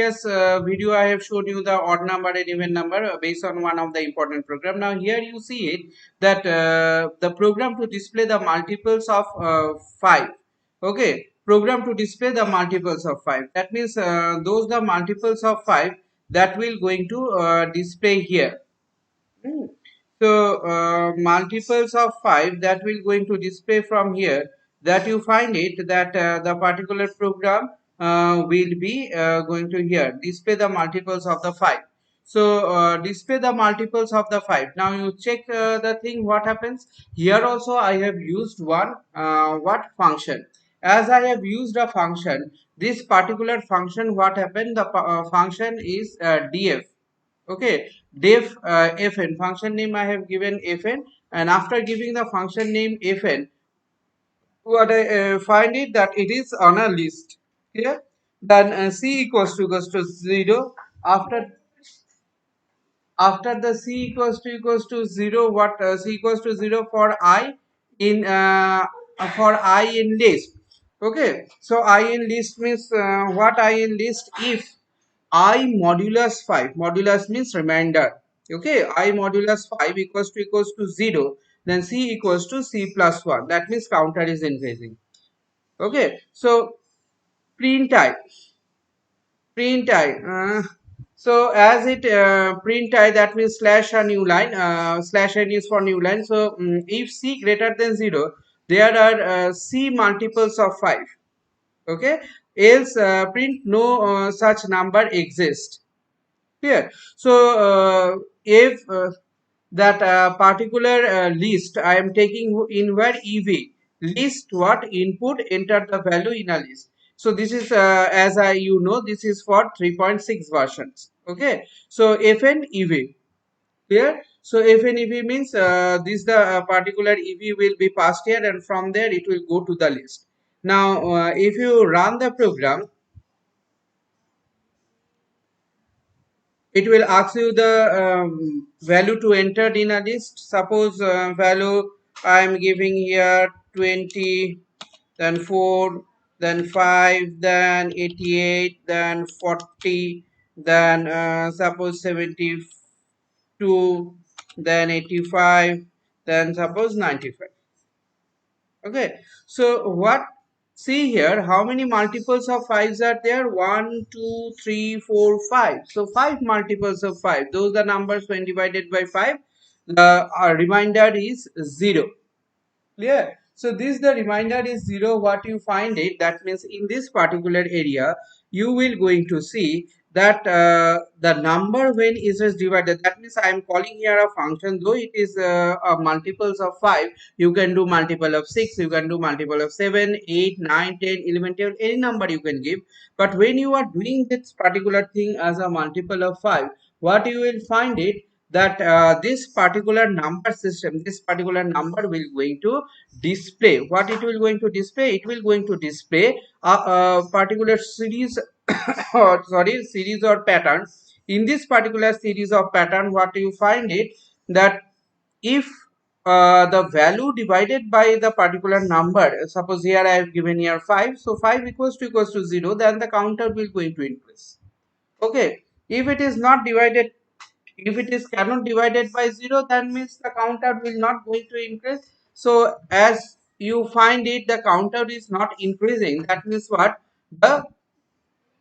previous video I have shown you the odd number and even number based on one of the important program. Now here you see it that the program to display the multiples of 5. Okay, program to display the multiples of 5. That means those the multiples of 5 that will going to display here. Hmm. So multiples of 5 that will going to display from here, that you find it that the particular program will be going to here display the multiples of the 5. So display the multiples of the 5. Now you check the thing what happens here. Also I have used one what function. As I have used a function, this particular function, what happened, the function is df. Okay, def fn, function name I have given fn, and after giving the function name fn, what I find it that it is on a list here. Then c equals to 0. After the c equals to 0, what c equals to 0 for I in list. Okay, so I in list means what I in list, if I modulus 5, modulus means remainder. Okay, I modulus 5 equals to 0, then c equals to c plus 1. That means counter is increasing. Okay, so print I, print I. So as it print I, that means slash a new line, slash n is for new line. So if c greater than 0, there are c multiples of 5. Okay, else print no such number exists. Clear? So if that particular list I am taking in where EV list, what input enter the value in a list. So this is as I this is for 3.6 versions. Okay, so fn ev. Clear? So fn ev means this the particular ev will be passed here, and from there it will go to the list. Now if you run the program, it will ask you the value to enter in a list. Suppose value I am giving here 20, then 4, then 5, then 88, then 40, then suppose 72, then 85, then suppose 95. Okay, so what, see here how many multiples of 5s are there? 1, 2, 3, 4, 5. So 5 multiples of 5, those are numbers. When divided by 5, the remainder is 0. Clear? So this the remainder is 0. What you find it, that means in this particular area you will going to see that the number when is divided, that means I am calling here a function, though it is a multiples of 5, you can do multiple of 6, you can do multiple of 7, 8, 9, 10, 11, 12, any number you can give. But when you are doing this particular thing as a multiple of 5, what you will find it that this particular number system, this particular number will going to display, what it will going to display, it will going to display a particular series or sorry, series or pattern. In this particular series of pattern, what you find it that if the value divided by the particular number, suppose here I have given here 5, so 5 equals to 0, then the counter will going to increase. Okay, if it is not divided, if it is cannot divided by 0, that means the counter will not going to increase. So as you find it, the counter is not increasing, that means what, the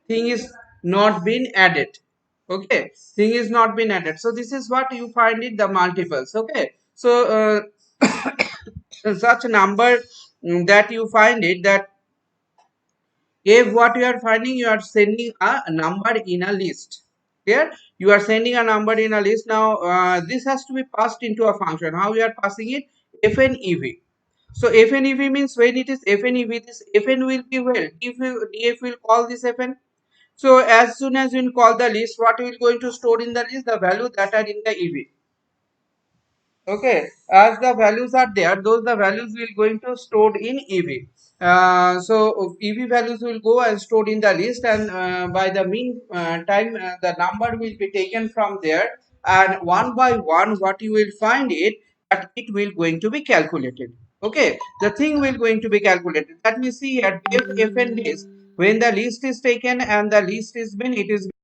thing is not been added. Okay, thing is not been added. So this is what you find it, the multiples. Okay, so such number that you find it, that if what you are finding, you are sending a number in a list. Here you are sending a number in a list. Now this has to be passed into a function. How you are passing it? fnev. So fnev means when it is fnev, this fn will be well, if df will call this fn. So as soon as you call the list, what will going to store in the list? The value that are in the ev. Okay, as the values are there, those the values will going to stored in ev. So ev values will go and stored in the list, and by the mean time the number will be taken from there, and one by one what you will find it, that it will going to be calculated. Okay, the thing will going to be calculated. Let me see here, if and list, When the list is taken and the list is been, it is